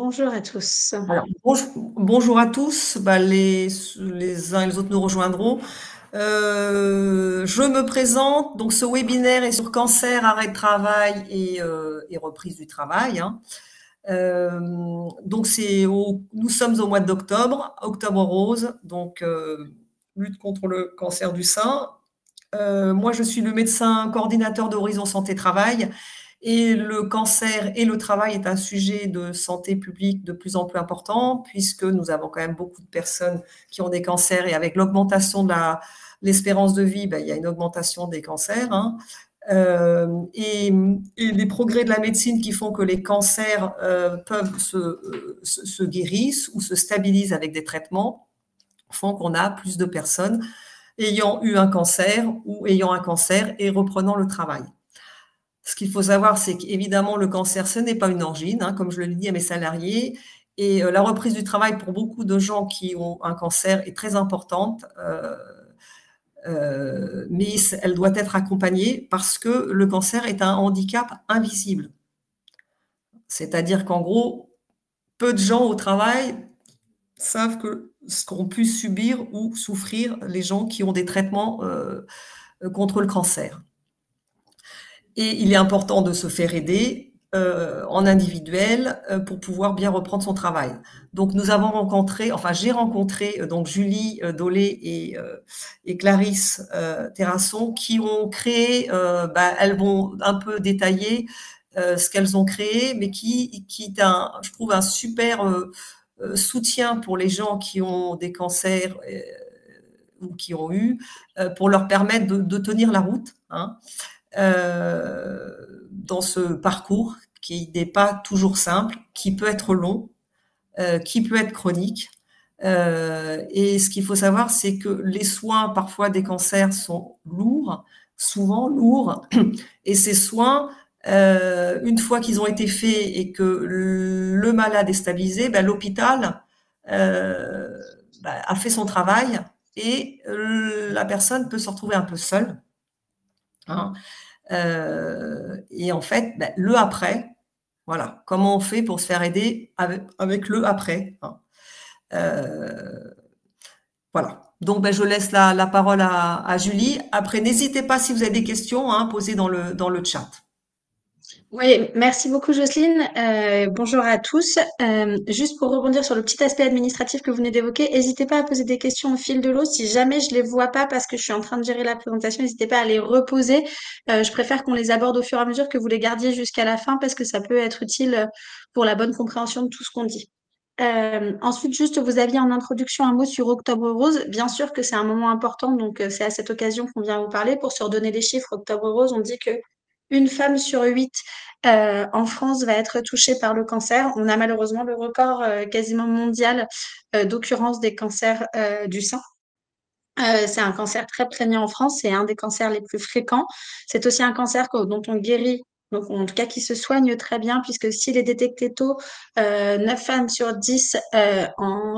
Bonjour à tous. Alors, bonjour à tous. Les uns et les autres nous rejoindront. Je me présente. Donc, ce webinaire est sur cancer, arrêt de travail et reprise du travail, hein. Donc, nous sommes au mois d'octobre, octobre rose, donc lutte contre le cancer du sein. Moi, je suis le médecin coordinateur d'Horizon Santé Travail. Et le cancer et le travail est un sujet de santé publique de plus en plus important, puisque nous avons quand même beaucoup de personnes qui ont des cancers, et avec l'augmentation de l'espérance de vie, ben, il y a une augmentation des cancers, hein. Et les progrès de la médecine qui font que les cancers peuvent se guérissent ou se stabilisent avec des traitements font qu'on a plus de personnes ayant eu un cancer ou ayant un cancer et reprenant le travail. Ce qu'il faut savoir, c'est qu'évidemment, le cancer, ce n'est pas une angine, hein, comme je le dis à mes salariés. Et la reprise du travail pour beaucoup de gens qui ont un cancer est très importante, mais elle doit être accompagnée parce que le cancer est un handicap invisible. C'est-à-dire qu'en gros, peu de gens au travail savent que ce qu'ont pu subir ou souffrir les gens qui ont des traitements contre le cancer. Et il est important de se faire aider en individuel pour pouvoir bien reprendre son travail. Donc nous avons rencontré, enfin j'ai rencontré donc Julie Dolé et Clarisse Terrasson qui ont créé, elles vont un peu détailler ce qu'elles ont créé, mais qui est je trouve un super soutien pour les gens qui ont des cancers ou qui ont eu, pour leur permettre de tenir la route, hein, dans ce parcours qui n'est pas toujours simple, qui peut être long, qui peut être chronique. Et ce qu'il faut savoir, c'est que les soins parfois des cancers sont lourds, souvent lourds, et ces soins, une fois qu'ils ont été faits et que le malade est stabilisé, ben, l'hôpital a fait son travail et la personne peut se retrouver un peu seule, hein. Et en fait, le après, voilà, comment on fait pour se faire aider avec le après, hein. Euh, voilà. Donc, je laisse la parole à Julie. Après, n'hésitez pas si vous avez des questions, hein, posées dans le chat. Oui, merci beaucoup Jocelyne. Bonjour à tous. Juste pour rebondir sur le petit aspect administratif que vous venez d'évoquer, n'hésitez pas à poser des questions au fil de l'eau. Si jamais je les vois pas parce que je suis en train de gérer la présentation, n'hésitez pas à les reposer. Je préfère qu'on les aborde au fur et à mesure que vous les gardiez jusqu'à la fin parce que ça peut être utile pour la bonne compréhension de tout ce qu'on dit. Ensuite, juste, vous aviez en introduction un mot sur Octobre Rose. Bien sûr que c'est un moment important, donc c'est à cette occasion qu'on vient vous parler. Pour se redonner les chiffres, Octobre Rose, on dit que une femme sur huit en France va être touchée par le cancer. On a malheureusement le record quasiment mondial d'occurrence des cancers du sein. C'est un cancer très prégnant en France, c'est un des cancers les plus fréquents. C'est aussi un cancer dont on guérit, donc en tout cas qui se soigne très bien, puisque s'il est détecté tôt, 9 femmes sur 10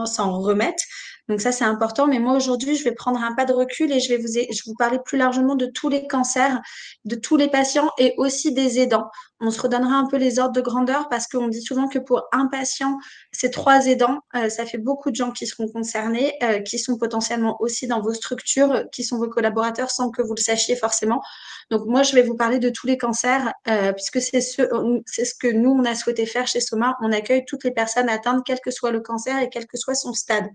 s'en remettent. Donc ça, c'est important. Mais moi, aujourd'hui, je vais prendre un pas de recul et je vais vous parler plus largement de tous les cancers, de tous les patients et aussi des aidants. On se redonnera un peu les ordres de grandeur parce qu'on dit souvent que pour un patient, c'est 3 aidants. Ça fait beaucoup de gens qui seront concernés, qui sont potentiellement aussi dans vos structures, qui sont vos collaborateurs sans que vous le sachiez forcément. Donc moi, je vais vous parler de tous les cancers, puisque c'est ce que nous, on a souhaité faire chez Soma. On accueille toutes les personnes atteintes, quel que soit le cancer et quel que soit son stade.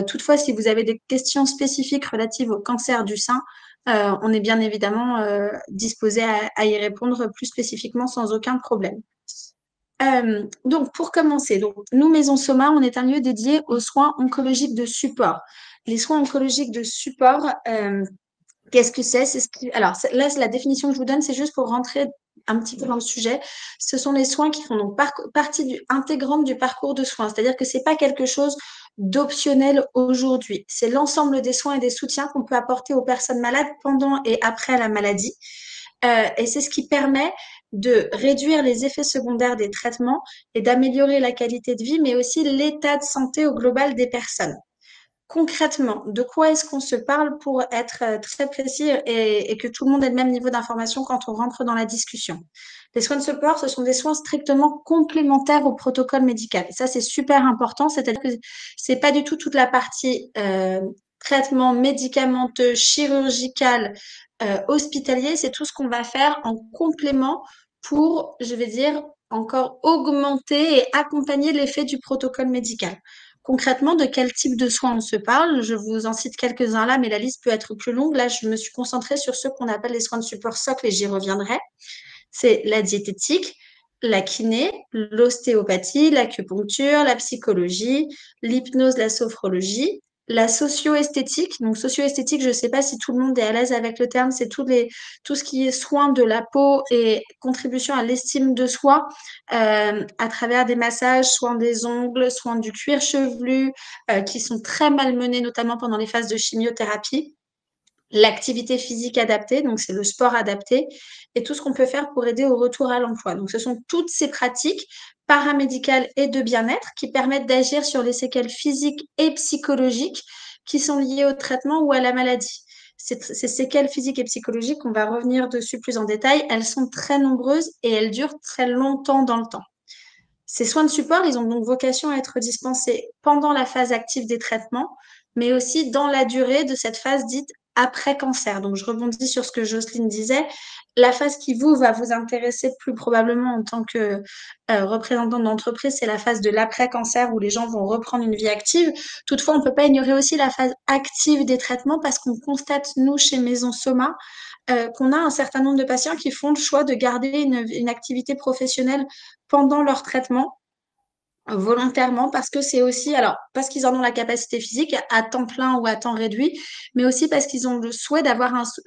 Toutefois, si vous avez des questions spécifiques relatives au cancer du sein, on est bien évidemment disposé à y répondre plus spécifiquement sans aucun problème. Donc, pour commencer, donc, nous, Maison Soma, on est un lieu dédié aux soins oncologiques de support. Les soins oncologiques de support, qu'est-ce que c'est? Alors, là, la définition que je vous donne, c'est juste pour rentrer un petit peu dans le sujet. Ce sont les soins qui font donc partie intégrante du parcours de soins. C'est-à-dire que c'est pas quelque chose d'optionnel aujourd'hui. C'est l'ensemble des soins et des soutiens qu'on peut apporter aux personnes malades pendant et après la maladie. Et c'est ce qui permet de réduire les effets secondaires des traitements et d'améliorer la qualité de vie, mais aussi l'état de santé au global des personnes. concrètement, de quoi est-ce qu'on se parle pour être très précis et que tout le monde ait le même niveau d'information quand on rentre dans la discussion. Les soins de support, ce sont des soins strictement complémentaires au protocole médical. Et ça, c'est super important, c'est-à-dire que c'est pas du tout toute la partie traitement médicamenteux, chirurgical, hospitalier, c'est tout ce qu'on va faire en complément pour, je vais dire, encore augmenter et accompagner l'effet du protocole médical. Concrètement, de quel type de soins on se parle? Je vous en cite quelques-uns là, mais la liste peut être plus longue. Là, je me suis concentrée sur ceux qu'on appelle les soins de support socle et j'y reviendrai. C'est la diététique, la kiné, l'ostéopathie, l'acupuncture, la psychologie, l'hypnose, la sophrologie, la socio-esthétique. Donc, socio-esthétique, je ne sais pas si tout le monde est à l'aise avec le terme, c'est tout ce qui est soin de la peau et contribution à l'estime de soi à travers des massages, soins des ongles, soins du cuir chevelu, qui sont très malmenés, notamment pendant les phases de chimiothérapie. L'activité physique adaptée, donc c'est le sport adapté, et tout ce qu'on peut faire pour aider au retour à l'emploi. Donc ce sont toutes ces pratiques paramédicales et de bien-être qui permettent d'agir sur les séquelles physiques et psychologiques qui sont liées au traitement ou à la maladie. Ces séquelles physiques et psychologiques, on va revenir dessus plus en détail, elles sont très nombreuses et elles durent très longtemps dans le temps. Ces soins de support, ils ont donc vocation à être dispensés pendant la phase active des traitements, mais aussi dans la durée de cette phase dite après cancer. Donc, je rebondis sur ce que Jocelyne disait. La phase qui va vous intéresser plus probablement en tant que représentant d'entreprise, c'est la phase de l'après-cancer où les gens vont reprendre une vie active. Toutefois, on ne peut pas ignorer aussi la phase active des traitements parce qu'on constate, nous, chez Maison Soma, qu'on a un certain nombre de patients qui font le choix de garder une activité professionnelle pendant leur traitement volontairement parce que c'est aussi, alors, parce qu'ils en ont la capacité physique à temps plein ou à temps réduit, mais aussi parce qu'ils ont le souhait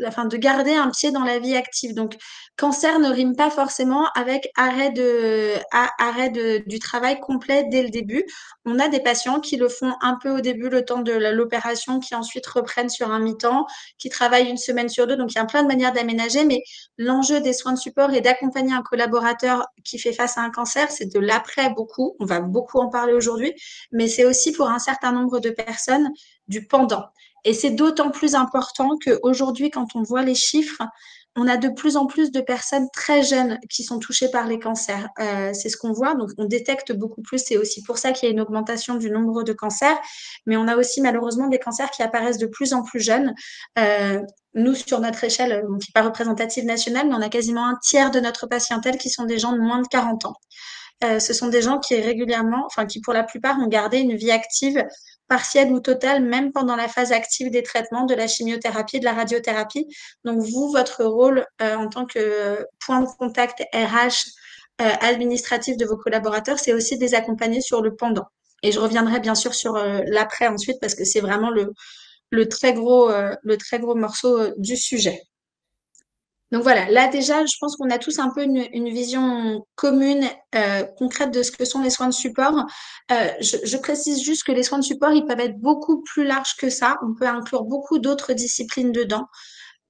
enfin, de garder un pied dans la vie active. Donc, cancer ne rime pas forcément avec du travail complet dès le début. On a des patients qui le font un peu au début, le temps de l'opération, qui ensuite reprennent sur un mi-temps, qui travaillent une semaine sur deux. Donc, il y a plein de manières d'aménager, mais l'enjeu des soins de support est d'accompagner un collaborateur qui fait face à un cancer, c'est de l'après beaucoup. On va beaucoup en parler aujourd'hui, mais c'est aussi pour un certain nombre de personnes du pendant. Et c'est d'autant plus important qu'aujourd'hui, quand on voit les chiffres, on a de plus en plus de personnes très jeunes qui sont touchées par les cancers. C'est ce qu'on voit, donc on détecte beaucoup plus. C'est aussi pour ça qu'il y a une augmentation du nombre de cancers, mais on a aussi malheureusement des cancers qui apparaissent de plus en plus jeunes. Nous, sur notre échelle, qui n'est pas représentative nationale, mais on a quasiment un tiers de notre patientèle qui sont des gens de moins de 40 ans. Ce sont des gens qui régulièrement, enfin qui pour la plupart ont gardé une vie active partielle ou totale, même pendant la phase active des traitements, de la chimiothérapie, de la radiothérapie. Donc vous, votre rôle en tant que point de contact RH administratif de vos collaborateurs, c'est aussi de les accompagner sur le pendant. Et je reviendrai bien sûr sur l'après ensuite parce que c'est vraiment le très gros morceau du sujet. Donc voilà, là déjà, je pense qu'on a tous un peu une vision commune, concrète de ce que sont les soins de support. Je précise juste que les soins de support, ils peuvent être beaucoup plus larges que ça. On peut inclure beaucoup d'autres disciplines dedans.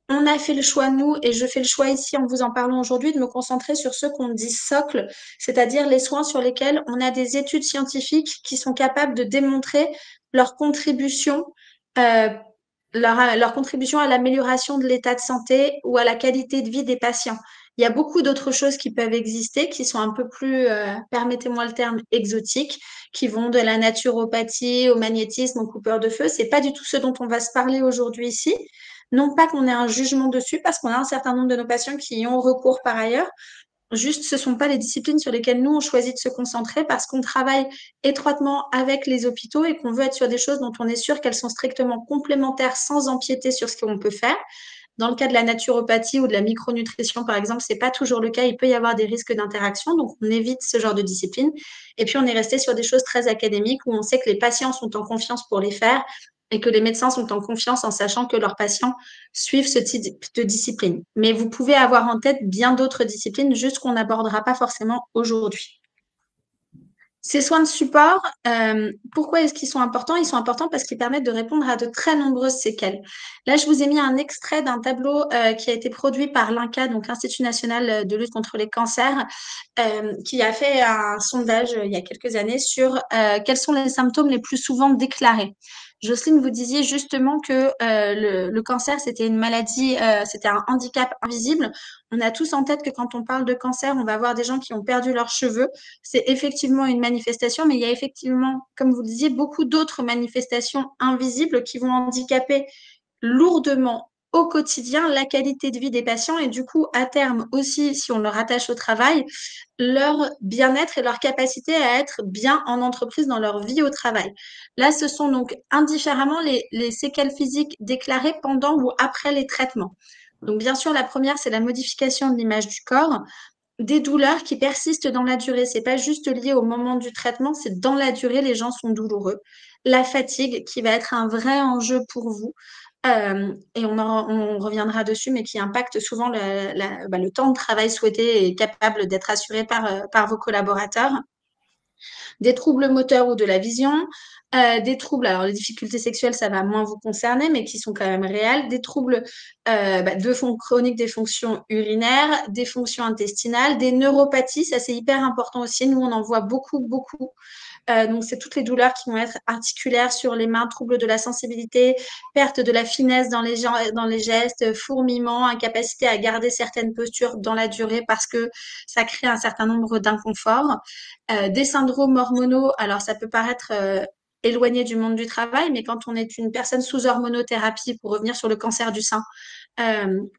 On a fait le choix, nous, et je fais le choix ici en vous en parlant aujourd'hui, de me concentrer sur ceux qu'on dit socles, c'est-à-dire les soins sur lesquels on a des études scientifiques qui sont capables de démontrer leur contribution, euh, leur contribution à l'amélioration de l'état de santé ou à la qualité de vie des patients. Il y a beaucoup d'autres choses qui peuvent exister, qui sont un peu plus, permettez-moi le terme, exotiques, qui vont de la naturopathie au magnétisme, au coupeur de feu. C'est pas du tout ce dont on va se parler aujourd'hui ici. Non pas qu'on ait un jugement dessus, parce qu'on a un certain nombre de nos patients qui y ont recours par ailleurs. Juste, ce ne sont pas les disciplines sur lesquelles nous, on choisit de se concentrer parce qu'on travaille étroitement avec les hôpitaux et qu'on veut être sur des choses dont on est sûr qu'elles sont strictement complémentaires sans empiéter sur ce qu'on peut faire. Dans le cas de la naturopathie ou de la micronutrition, par exemple, c'est pas toujours le cas. Il peut y avoir des risques d'interaction, donc on évite ce genre de discipline. Et puis, on est resté sur des choses très académiques où on sait que les patients sont en confiance pour les faire et que les médecins sont en confiance en sachant que leurs patients suivent ce type de discipline. Mais vous pouvez avoir en tête bien d'autres disciplines, juste qu'on n'abordera pas forcément aujourd'hui. Ces soins de support, pourquoi est-ce qu'ils sont importants? Ils sont importants parce qu'ils permettent de répondre à de très nombreuses séquelles. Là, je vous ai mis un extrait d'un tableau qui a été produit par l'INCa, donc Institut national de lutte contre les cancers, qui a fait un sondage il y a quelques années sur quels sont les symptômes les plus souvent déclarés. Jocelyne, vous disiez justement que le cancer, c'était une maladie, c'était un handicap invisible. On a tous en tête que quand on parle de cancer, on va voir des gens qui ont perdu leurs cheveux. C'est effectivement une manifestation, mais il y a effectivement, comme vous le disiez, beaucoup d'autres manifestations invisibles qui vont handicaper lourdement au quotidien la qualité de vie des patients et du coup, à terme aussi, si on le rattache au travail, leur bien-être et leur capacité à être bien en entreprise dans leur vie au travail. Là, ce sont donc indifféremment les séquelles physiques déclarées pendant ou après les traitements. Donc, bien sûr, la première, c'est la modification de l'image du corps, des douleurs qui persistent dans la durée. C'est pas juste lié au moment du traitement, c'est dans la durée, les gens sont douloureux. La fatigue qui va être un vrai enjeu pour vous. Et on reviendra dessus, mais qui impacte souvent le temps de travail souhaité et capable d'être assuré par vos collaborateurs. Des troubles moteurs ou de la vision, des troubles, alors les difficultés sexuelles, ça va moins vous concerner, mais qui sont quand même réels, des troubles de fond chroniques des fonctions urinaires, des fonctions intestinales, des neuropathies, ça c'est hyper important aussi. Nous, on en voit beaucoup, beaucoup. Donc, c'est toutes les douleurs qui vont être articulaires sur les mains, troubles de la sensibilité, perte de la finesse dans les gestes, fourmillement, incapacité à garder certaines postures dans la durée parce que ça crée un certain nombre d'inconforts. Des syndromes hormonaux, alors ça peut paraître éloigné du monde du travail, mais quand on est une personne sous hormonothérapie, pour revenir sur le cancer du sein,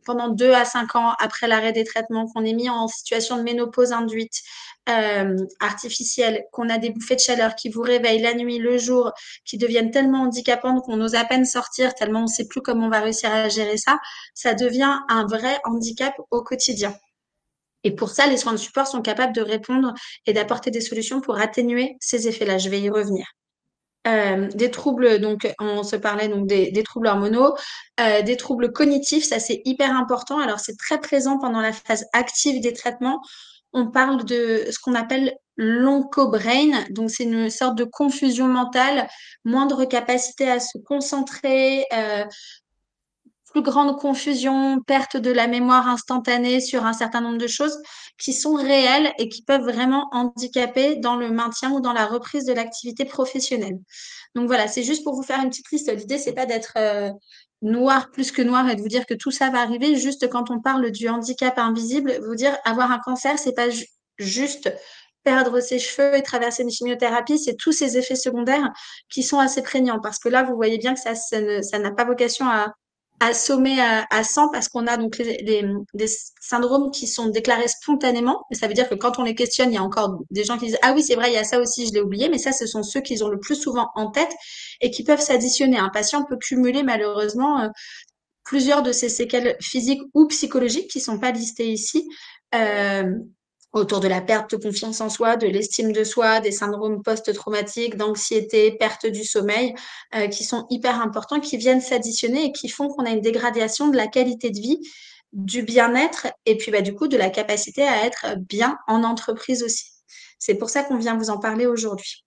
pendant 2 à 5 ans après l'arrêt des traitements, qu'on est mis en situation de ménopause induite, artificielle, qu'on a des bouffées de chaleur qui vous réveillent la nuit, le jour, qui deviennent tellement handicapantes qu'on ose à peine sortir, tellement on ne sait plus comment on va réussir à gérer ça, ça devient un vrai handicap au quotidien. Et pour ça, les soins de support sont capables de répondre et d'apporter des solutions pour atténuer ces effets-là. Je vais y revenir. Des troubles, donc on se parlait donc des troubles hormonaux, des troubles cognitifs, ça c'est hyper important. Alors c'est très présent pendant la phase active des traitements. On parle de ce qu'on appelle l'oncobrain, donc c'est une sorte de confusion mentale, moindre capacité à se concentrer, plus grande confusion, perte de la mémoire instantanée sur un certain nombre de choses qui sont réelles et qui peuvent vraiment handicaper dans le maintien ou dans la reprise de l'activité professionnelle. Donc voilà, c'est juste pour vous faire une petite liste. L'idée, c'est pas d'être noir plus que noir et de vous dire que tout ça va arriver. Juste quand on parle du handicap invisible, vous dire avoir un cancer, c'est pas juste perdre ses cheveux et traverser une chimiothérapie, c'est tous ces effets secondaires qui sont assez prégnants. Parce que là, vous voyez bien que ça n'a pas vocation à assommer à 100 parce qu'on a donc des syndromes qui sont déclarés spontanément. Et ça veut dire que quand on les questionne, il y a encore des gens qui disent ah oui, c'est vrai, il y a ça aussi, je l'ai oublié. Mais ça, ce sont ceux qu'ils ont le plus souvent en tête et qui peuvent s'additionner. Un patient peut cumuler malheureusement plusieurs de ces séquelles physiques ou psychologiques qui sont pas listées ici. Euh, autour de la perte de confiance en soi, de l'estime de soi, des syndromes post-traumatiques, d'anxiété, perte du sommeil, qui sont hyper importants, qui viennent s'additionner et qui font qu'on a une dégradation de la qualité de vie, du bien-être et puis bah, du coup de la capacité à être bien en entreprise aussi. C'est pour ça qu'on vient vous en parler aujourd'hui.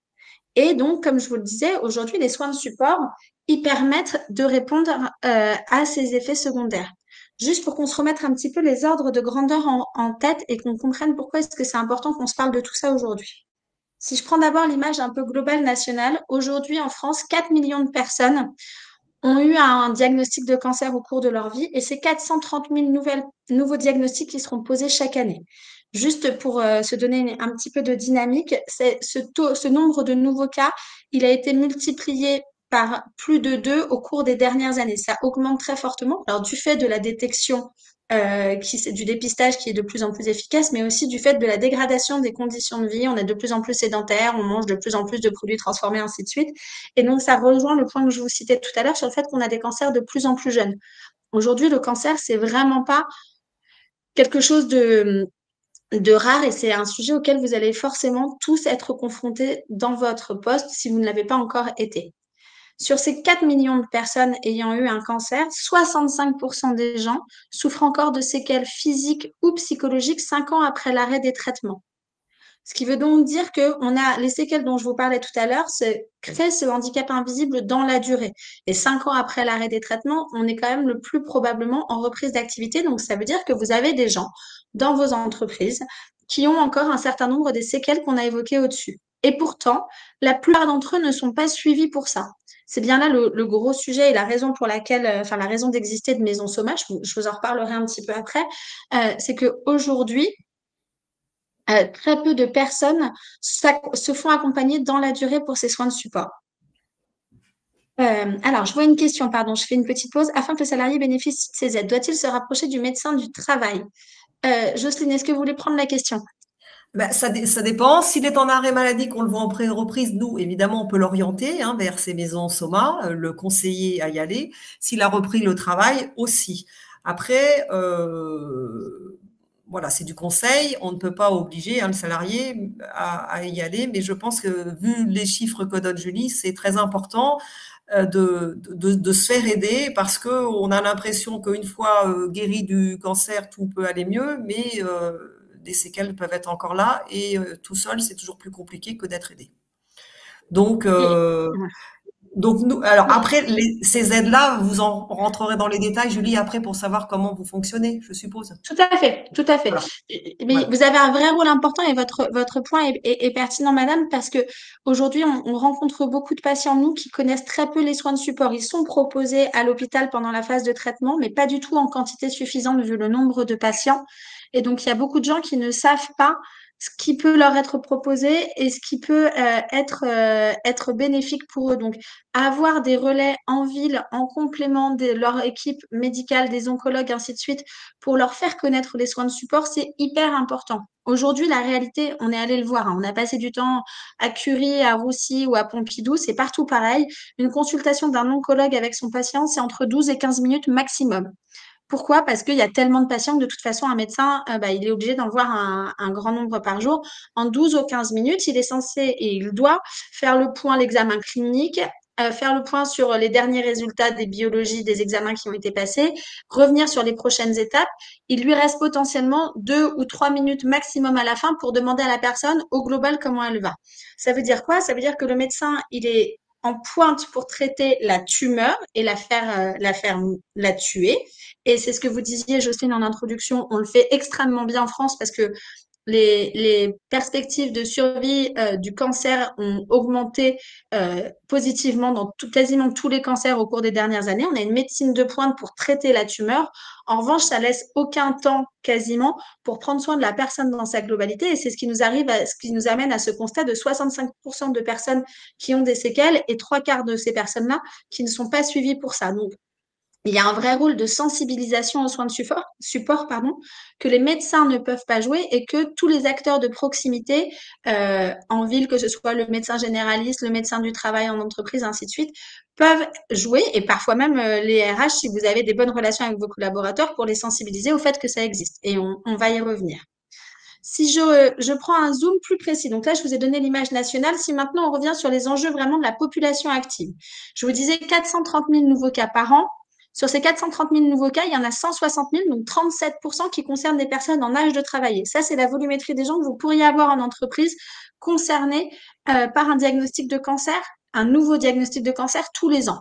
Et donc, comme je vous le disais, aujourd'hui, les soins de support, ils permettent de répondre à ces effets secondaires. Juste pour qu'on se remette un petit peu les ordres de grandeur en tête et qu'on comprenne pourquoi est-ce que c'est important qu'on se parle de tout ça aujourd'hui. Si je prends d'abord l'image un peu globale nationale, aujourd'hui en France, 4 millions de personnes ont eu un diagnostic de cancer au cours de leur vie et c'est 430 000 nouveaux diagnostics qui seront posés chaque année. Juste pour se donner un petit peu de dynamique, ce nombre de nouveaux cas, il a été multiplié par plus de 2 au cours des dernières années. Ça augmente très fortement. Alors, du fait de la détection, du dépistage qui est de plus en plus efficace, mais aussi du fait de la dégradation des conditions de vie. On est de plus en plus sédentaire, on mange de plus en plus de produits transformés, ainsi de suite. Et donc, ça rejoint le point que je vous citais tout à l'heure sur le fait qu'on a des cancers de plus en plus jeunes. Aujourd'hui, le cancer, c'est vraiment pas quelque chose de rare et c'est un sujet auquel vous allez forcément tous être confrontés dans votre poste si vous ne l'avez pas encore été. Sur ces 4 millions de personnes ayant eu un cancer, 65% des gens souffrent encore de séquelles physiques ou psychologiques 5 ans après l'arrêt des traitements. Ce qui veut donc dire qu'on a les séquelles dont je vous parlais tout à l'heure, créent ce handicap invisible dans la durée. Et 5 ans après l'arrêt des traitements, on est quand même le plus probablement en reprise d'activité. Donc, ça veut dire que vous avez des gens dans vos entreprises qui ont encore un certain nombre des séquelles qu'on a évoquées au-dessus. Et pourtant, la plupart d'entre eux ne sont pas suivis pour ça. C'est bien là le gros sujet et la raison pour laquelle, enfin la raison d'exister de Maison Soma, je vous en reparlerai un petit peu après, c'est qu'aujourd'hui, très peu de personnes se font accompagner dans la durée pour ces soins de support. Alors, je vois une question, pardon, je fais une petite pause. Afin que le salarié bénéficie de ces aides, doit-il se rapprocher du médecin du travail? Jocelyne, est-ce que vous voulez prendre la question? Ben, ça dépend. S'il est en arrêt maladie, qu'on le voit en pré-reprise, nous, évidemment, on peut l'orienter vers ces maisons Soma, le conseiller à y aller. S'il a repris le travail, aussi. Après, voilà, c'est du conseil. On ne peut pas obliger le salarié à y aller. Mais je pense que, vu les chiffres que donne Julie, c'est très important de se faire aider parce qu'on a l'impression qu'une fois guéri du cancer, tout peut aller mieux, mais des séquelles peuvent être encore là et tout seul, c'est toujours plus compliqué que d'être aidé. Donc, Et- euh, ouais. donc nous, alors Et après, ces aides-là, vous en rentrerez dans les détails, Julie, après pour savoir comment vous fonctionnez, je suppose. tout à fait, tout à fait. Voilà, Mais voilà. vous avez un vrai rôle important et votre point est pertinent, madame, parce que aujourd'hui, on rencontre beaucoup de patients, nous, qui connaissent très peu les soins de support. Ils sont proposés à l'hôpital pendant la phase de traitement, mais pas du tout en quantité suffisante vu le nombre de patients. Et donc, il y a beaucoup de gens qui ne savent pas ce qui peut leur être proposé et ce qui peut être bénéfique pour eux. Donc, avoir des relais en ville en complément de leur équipe médicale, des oncologues, ainsi de suite, pour leur faire connaître les soins de support, c'est hyper important. Aujourd'hui, la réalité, on est allé le voir, hein, on a passé du temps à Curie, à Roussy ou à Pompidou, c'est partout pareil. Une consultation d'un oncologue avec son patient, c'est entre 12 et 15 minutes maximum. Pourquoi? Parce qu'il y a tellement de patients que de toute façon, un médecin, il est obligé d'en voir un grand nombre par jour. En 12 ou 15 minutes, il est censé et il doit faire le point, l'examen clinique, faire le point sur les derniers résultats des biologies, des examens qui ont été passés, revenir sur les prochaines étapes. Il lui reste potentiellement 2 ou 3 minutes maximum à la fin pour demander à la personne au global comment elle va. Ça veut dire quoi? Ça veut dire que le médecin, il est en pointe pour traiter la tumeur et la tuer. Et c'est ce que vous disiez, Jocelyne, en introduction. On le fait extrêmement bien en France parce que les perspectives de survie du cancer ont augmenté positivement dans quasiment tous les cancers au cours des dernières années. On a une médecine de pointe pour traiter la tumeur. En revanche, ça laisse aucun temps quasiment pour prendre soin de la personne dans sa globalité. Et c'est ce qui nous amène à ce constat de 65% de personnes qui ont des séquelles et 3 quarts de ces personnes-là qui ne sont pas suivies pour ça. Donc, il y a un vrai rôle de sensibilisation aux soins de support, pardon, que les médecins ne peuvent pas jouer et que tous les acteurs de proximité en ville, que ce soit le médecin généraliste, le médecin du travail en entreprise, ainsi de suite, peuvent jouer et parfois même les RH si vous avez des bonnes relations avec vos collaborateurs pour les sensibiliser au fait que ça existe. Et on va y revenir. Si je prends un zoom plus précis, donc là je vous ai donné l'image nationale, si maintenant on revient sur les enjeux vraiment de la population active. Je vous disais 430 000 nouveaux cas par an. Sur ces 430 000 nouveaux cas, il y en a 160 000, donc 37% qui concernent des personnes en âge de travailler. Ça, c'est la volumétrie des gens que vous pourriez avoir en entreprise concernés par un diagnostic de cancer, un nouveau diagnostic de cancer tous les ans.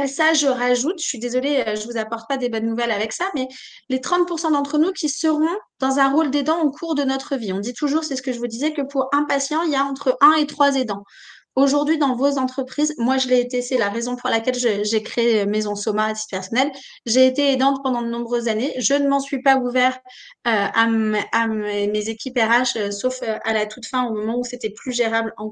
Ça, je rajoute, je suis désolée, je vous apporte pas des bonnes nouvelles avec ça, mais les 30% d'entre nous qui seront dans un rôle d'aidant au cours de notre vie. On dit toujours, c'est ce que je vous disais, que pour un patient, il y a entre 1 et 3 aidants. Aujourd'hui, dans vos entreprises, moi, je l'ai été, c'est la raison pour laquelle j'ai créé Maison Soma à titre personnel. J'ai été aidante pendant de nombreuses années. Je ne m'en suis pas ouvert mes équipes RH, sauf à la toute fin, au moment où c'était plus gérable en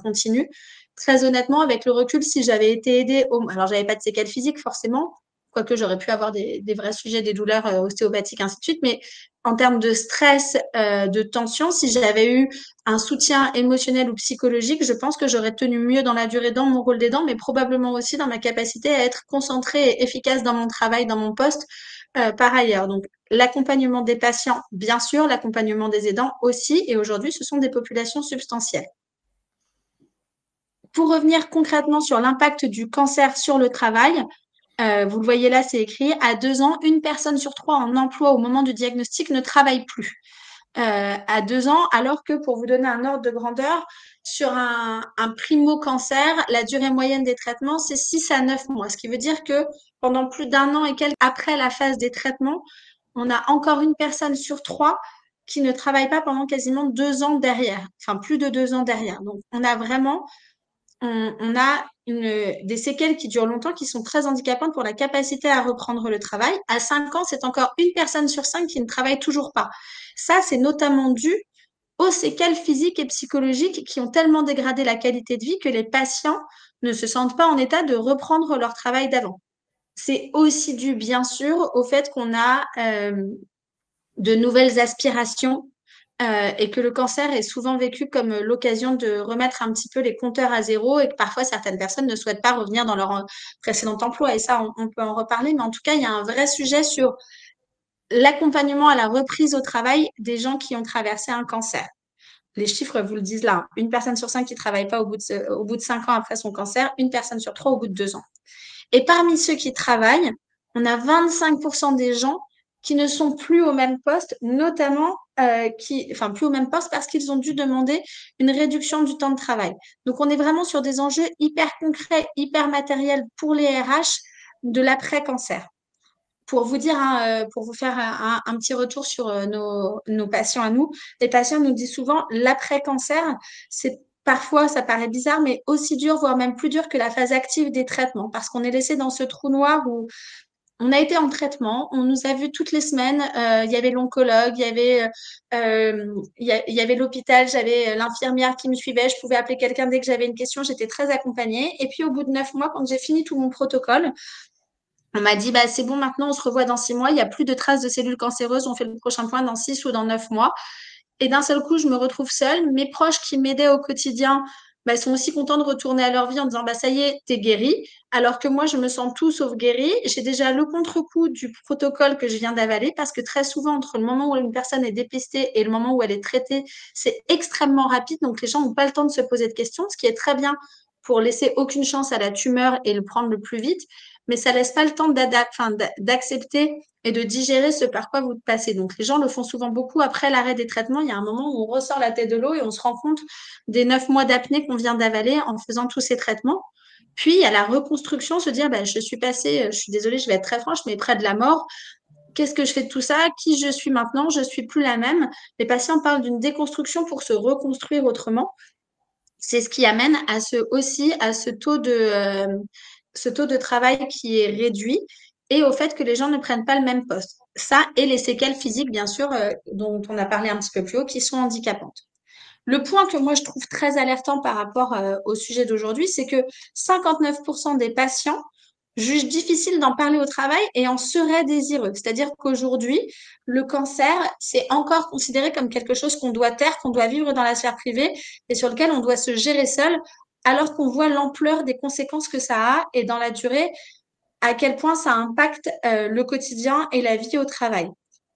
continu. Très honnêtement, avec le recul, si j'avais été aidée, alors j'avais pas de séquelles physiques forcément, quoique j'aurais pu avoir des vrais sujets, des douleurs ostéopathiques, ainsi de suite, mais en termes de stress, de tension, si j'avais eu un soutien émotionnel ou psychologique, je pense que j'aurais tenu mieux dans la durée dans mon rôle d'aidant, mais probablement aussi dans ma capacité à être concentrée et efficace dans mon travail, dans mon poste, par ailleurs. Donc, l'accompagnement des patients, bien sûr, l'accompagnement des aidants aussi, et aujourd'hui, ce sont des populations substantielles. Pour revenir concrètement sur l'impact du cancer sur le travail, vous le voyez là, c'est écrit, à 2 ans, une personne sur 3 en emploi au moment du diagnostic ne travaille plus. À 2 ans, alors que pour vous donner un ordre de grandeur, sur un primo-cancer, la durée moyenne des traitements, c'est 6 à 9 mois. Ce qui veut dire que pendant plus d'1 an et quelques après la phase des traitements, on a encore une personne sur 3 qui ne travaillent pas pendant quasiment 2 ans derrière, enfin plus de 2 ans derrière. Donc, on a vraiment on a des séquelles qui durent longtemps, qui sont très handicapantes pour la capacité à reprendre le travail. À 5 ans, c'est encore une personne sur 5 qui ne travaille toujours pas. Ça, c'est notamment dû aux séquelles physiques et psychologiques qui ont tellement dégradé la qualité de vie que les patients ne se sentent pas en état de reprendre leur travail d'avant. C'est aussi dû, bien sûr, au fait qu'on a de nouvelles aspirations et que le cancer est souvent vécu comme l'occasion de remettre un petit peu les compteurs à zéro et que parfois certaines personnes ne souhaitent pas revenir dans leur précédent emploi. Et ça, on peut en reparler, mais en tout cas, il y a un vrai sujet sur l'accompagnement à la reprise au travail des gens qui ont traversé un cancer. Les chiffres vous le disent là, une personne sur 5 qui travaille pas au bout de 5 ans après son cancer, une personne sur 3 au bout de 2 ans. Et parmi ceux qui travaillent, on a 25% des gens qui ne sont plus au même poste, notamment enfin plus au même poste parce qu'ils ont dû demander une réduction du temps de travail. Donc on est vraiment sur des enjeux hyper concrets, hyper matériels pour les RH de l'après-cancer. Pour vous dire, hein, pour vous faire un petit retour sur nos patients à nous, les patients nous disent souvent l'après-cancer, c'est parfois, ça paraît bizarre, mais aussi dur, voire même plus dur que la phase active des traitements, parce qu'on est laissé dans ce trou noir où on a été en traitement, on nous a vus toutes les semaines, il y avait l'oncologue, il y avait l'hôpital, j'avais l'infirmière qui me suivait, je pouvais appeler quelqu'un dès que j'avais une question, j'étais très accompagnée. Et puis au bout de 9 mois, quand j'ai fini tout mon protocole, on m'a dit, bah, c'est bon, maintenant, on se revoit dans 6 mois. Il n'y a plus de traces de cellules cancéreuses. On fait le prochain point dans 6 ou dans 9 mois. Et d'un seul coup, je me retrouve seule. Mes proches qui m'aidaient au quotidien, bah, sont aussi contents de retourner à leur vie en disant, bah, ça y est, t'es guérie. Alors que moi, je me sens tout sauf guérie. J'ai déjà le contre-coup du protocole que je viens d'avaler parce que très souvent, entre le moment où une personne est dépistée et le moment où elle est traitée, c'est extrêmement rapide. Donc, les gens n'ont pas le temps de se poser de questions, ce qui est très bien pour laisser aucune chance à la tumeur et le prendre le plus vite. Mais ça laisse pas le temps d'accepter et de digérer ce par quoi vous passez. Donc, les gens le font souvent beaucoup après l'arrêt des traitements. Il y a un moment où on ressort la tête de l'eau et on se rend compte des 9 mois d'apnée qu'on vient d'avaler en faisant tous ces traitements. Puis, il y a la reconstruction, se dire, bah, je suis passée, je suis désolée, je vais être très franche, mais près de la mort. Qu'est-ce que je fais de tout ça? Qui je suis maintenant? Je suis plus la même. Les patients parlent d'une déconstruction pour se reconstruire autrement. C'est ce qui amène aussi à ce taux de travail qui est réduit et au fait que les gens ne prennent pas le même poste. Ça et les séquelles physiques, bien sûr, dont on a parlé un petit peu plus haut, qui sont handicapantes. Le point que moi je trouve très alertant par rapport au sujet d'aujourd'hui, c'est que 59% des patients jugent difficile d'en parler au travail et en seraient désireux. C'est-à-dire qu'aujourd'hui, le cancer, c'est encore considéré comme quelque chose qu'on doit taire, qu'on doit vivre dans la sphère privée et sur lequel on doit se gérer seul, alors qu'on voit l'ampleur des conséquences que ça a et dans la durée, à quel point ça impacte le quotidien et la vie au travail.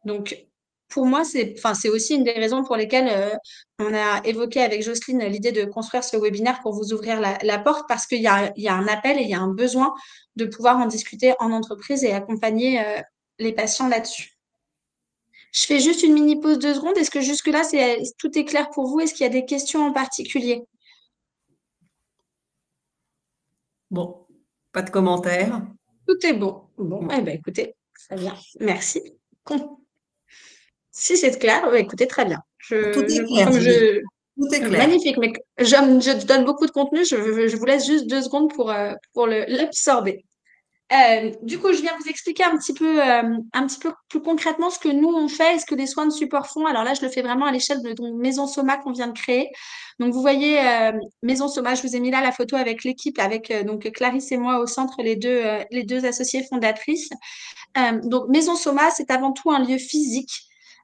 Donc, pour moi, c'est aussi une des raisons pour lesquelles on a évoqué avec Jocelyne l'idée de construire ce webinaire pour vous ouvrir la porte parce qu'il y a un appel et il y a un besoin de pouvoir en discuter en entreprise et accompagner les patients là-dessus. Je fais juste une mini pause 2 secondes. Est-ce que jusque-là, tout est clair pour vous? Est-ce qu'il y a des questions en particulier? Bon, pas de commentaires. Tout est bon. Bon, eh Bon, ben, écoutez, très bien. Merci. Si c'est clair, écoutez, très bien. tout Je est clair, confirme, Julie. Tout est clair. magnifique, mais je donne beaucoup de contenu, je vous laisse juste 2 secondes pour l'absorber. Du coup, je viens vous expliquer un petit peu plus concrètement ce que nous on fait et ce que les soins de support font. Alors là, je le fais vraiment à l'échelle de donc, Maison Soma qu'on vient de créer. Donc vous voyez Maison Soma, je vous ai mis là la photo avec l'équipe, avec donc Clarisse et moi au centre, les deux associées fondatrices. Donc Maison Soma, c'est avant tout un lieu physique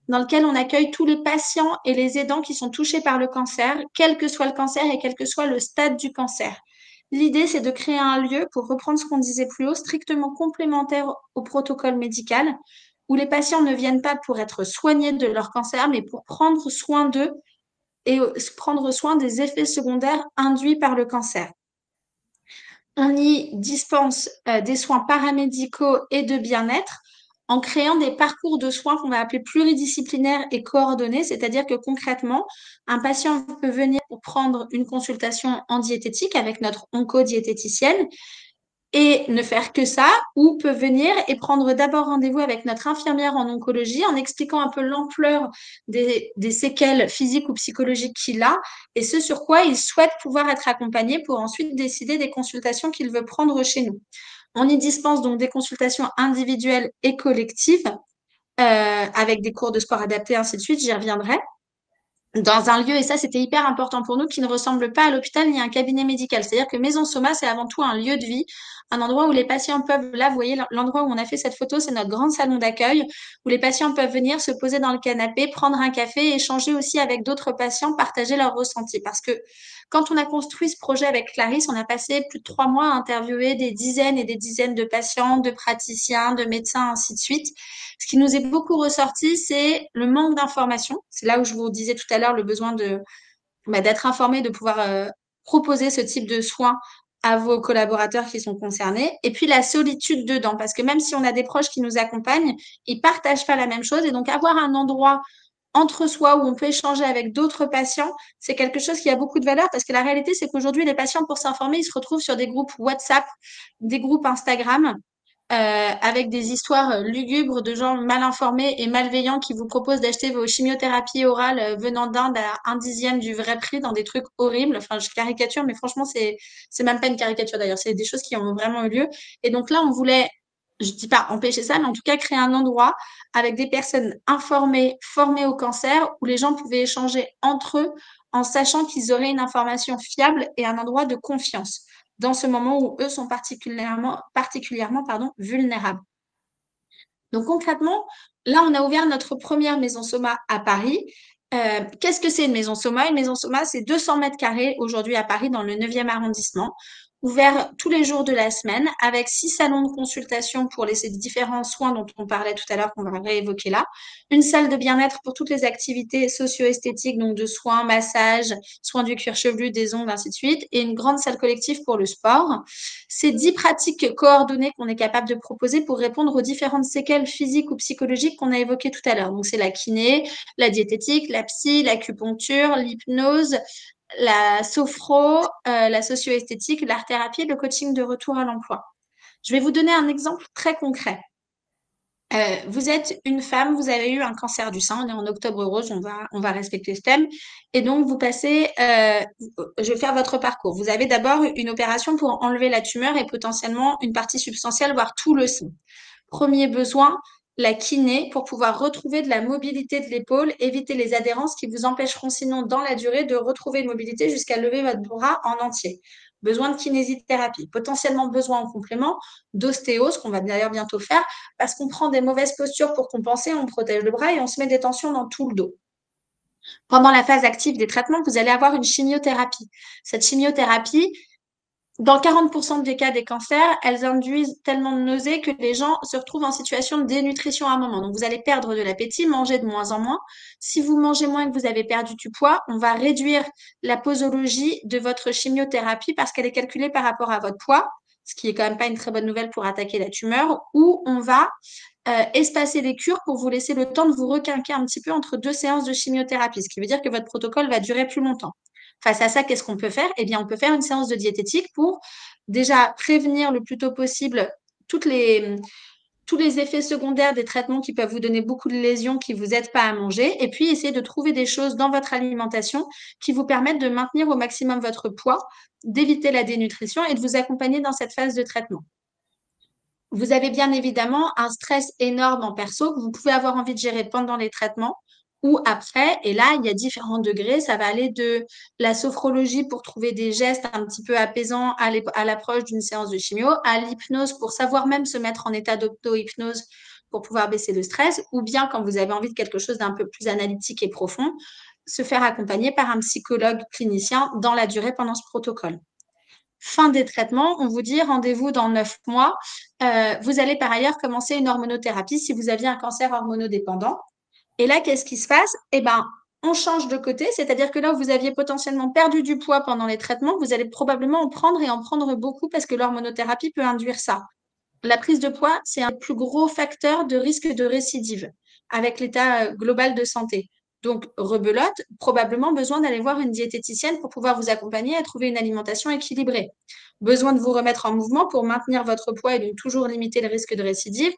dans lequel on accueille tous les patients et les aidants qui sont touchés par le cancer, quel que soit le cancer et quel que soit le stade du cancer. L'idée, c'est de créer un lieu, pour reprendre ce qu'on disait plus haut, strictement complémentaire au protocole médical, où les patients ne viennent pas pour être soignés de leur cancer, mais pour prendre soin d'eux et prendre soin des effets secondaires induits par le cancer. On y dispense des soins paramédicaux et de bien-être en créant des parcours de soins qu'on va appeler pluridisciplinaires et coordonnés, c'est-à-dire que concrètement, un patient peut venir pour prendre une consultation en diététique avec notre oncodiététicienne et ne faire que ça, ou peut venir et prendre d'abord rendez-vous avec notre infirmière en oncologie en expliquant un peu l'ampleur des séquelles physiques ou psychologiques qu'il a et ce sur quoi il souhaite pouvoir être accompagné pour ensuite décider des consultations qu'il veut prendre chez nous. On y dispense donc des consultations individuelles et collectives avec des cours de sport adaptés, ainsi de suite, j'y reviendrai dans un lieu, et ça c'était hyper important pour nous, qui ne ressemble pas à l'hôpital ni à un cabinet médical. C'est-à-dire que Maison Soma, c'est avant tout un lieu de vie, un endroit où les patients peuvent, là vous voyez l'endroit où on a fait cette photo, c'est notre grand salon d'accueil, où les patients peuvent venir se poser dans le canapé, prendre un café, échanger aussi avec d'autres patients, partager leurs ressentis. Parce que quand on a construit ce projet avec Clarisse, on a passé plus de 3 mois à interviewer des dizaines et des dizaines de patients, de praticiens, de médecins, ainsi de suite. Ce qui nous est beaucoup ressorti, c'est le manque d'information. C'est là où je vous disais tout à l'heure le besoin d'être informé, de pouvoir proposer ce type de soins à vos collaborateurs qui sont concernés. Et puis la solitude dedans, parce que même si on a des proches qui nous accompagnent, ils partagent pas la même chose. Et donc avoir un endroit entre soi où on peut échanger avec d'autres patients, c'est quelque chose qui a beaucoup de valeur parce que la réalité, c'est qu'aujourd'hui, les patients, pour s'informer, ils se retrouvent sur des groupes WhatsApp, des groupes Instagram avec des histoires lugubres de gens mal informés et malveillants qui vous proposent d'acheter vos chimiothérapies orales venant d'Inde à 1/10 du vrai prix dans des trucs horribles. Enfin, je caricature, mais franchement, c'est même pas une caricature d'ailleurs. C'est des choses qui ont vraiment eu lieu. Et donc là, on voulait, je dis pas empêcher ça, mais en tout cas créer un endroit avec des personnes informées, formées au cancer, où les gens pouvaient échanger entre eux en sachant qu'ils auraient une information fiable et un endroit de confiance dans ce moment où eux sont particulièrement vulnérables. Donc concrètement, là, on a ouvert notre première maison Soma à Paris. Qu'est-ce que c'est une maison Soma? Une maison Soma, c'est 200 mètres carrés aujourd'hui à Paris dans le 9e arrondissement, ouvert tous les jours de la semaine avec 6 salons de consultation pour ces différents soins dont on parlait tout à l'heure, qu'on va réévoquer là, une salle de bien-être pour toutes les activités socio-esthétiques, donc de soins, massages, soins du cuir chevelu, des ongles, ainsi de suite, et une grande salle collective pour le sport. C'est 10 pratiques coordonnées qu'on est capable de proposer pour répondre aux différentes séquelles physiques ou psychologiques qu'on a évoquées tout à l'heure. Donc, c'est la kiné, la diététique, la psy, l'acupuncture, l'hypnose, la sophro, la socio-esthétique, l'art-thérapie et le coaching de retour à l'emploi. Je vais vous donner un exemple très concret. Vous êtes une femme, vous avez eu un cancer du sein, on est en octobre rose, on va respecter ce thème. Et donc, vous passez, je vais faire votre parcours. Vous avez d'abord une opération pour enlever la tumeur et potentiellement une partie substantielle, voire tout le sein. Premier besoin, la kiné pour pouvoir retrouver de la mobilité de l'épaule, éviter les adhérences qui vous empêcheront sinon dans la durée de retrouver une mobilité jusqu'à lever votre bras en entier. Besoin de kinésithérapie, potentiellement besoin en complément d'ostéo, ce qu'on va d'ailleurs bientôt faire, parce qu'on prend des mauvaises postures pour compenser, on protège le bras et on se met des tensions dans tout le dos. Pendant la phase active des traitements, vous allez avoir une chimiothérapie. Cette chimiothérapie, dans 40% des cas des cancers, elles induisent tellement de nausées que les gens se retrouvent en situation de dénutrition à un moment. Donc, vous allez perdre de l'appétit, manger de moins en moins. Si vous mangez moins et que vous avez perdu du poids, on va réduire la posologie de votre chimiothérapie parce qu'elle est calculée par rapport à votre poids, ce qui est quand même pas une très bonne nouvelle pour attaquer la tumeur, ou on va espacer les cures pour vous laisser le temps de vous requinquer un petit peu entre 2 séances de chimiothérapie, ce qui veut dire que votre protocole va durer plus longtemps. Face à ça, qu'est-ce qu'on peut faire? Eh bien, on peut faire une séance de diététique pour déjà prévenir le plus tôt possible toutes les, tous les effets secondaires des traitements qui peuvent vous donner beaucoup de lésions qui vous aident pas à manger, et puis essayer de trouver des choses dans votre alimentation qui vous permettent de maintenir au maximum votre poids, d'éviter la dénutrition et de vous accompagner dans cette phase de traitement. Vous avez bien évidemment un stress énorme en perso que vous pouvez avoir envie de gérer pendant les traitements ou après. Et là, il y a différents degrés. Ça va aller de la sophrologie pour trouver des gestes un petit peu apaisants à l'approche d'une séance de chimio, à l'hypnose pour savoir même se mettre en état d'auto-hypnose pour pouvoir baisser le stress, ou bien quand vous avez envie de quelque chose d'un peu plus analytique et profond, se faire accompagner par un psychologue clinicien dans la durée pendant ce protocole. Fin des traitements, on vous dit rendez-vous dans 9 mois. Vous allez par ailleurs commencer une hormonothérapie si vous aviez un cancer hormonodépendant. Et là, qu'est-ce qui se passe? Eh bien, on change de côté, c'est-à-dire que là où vous aviez potentiellement perdu du poids pendant les traitements, vous allez probablement en prendre et en prendre beaucoup parce que l'hormonothérapie peut induire ça. La prise de poids, c'est un plus gros facteur de risque de récidive avec l'état global de santé. Donc, rebelote, probablement besoin d'aller voir une diététicienne pour pouvoir vous accompagner à trouver une alimentation équilibrée. Besoin de vous remettre en mouvement pour maintenir votre poids et donc toujours limiter le risque de récidive.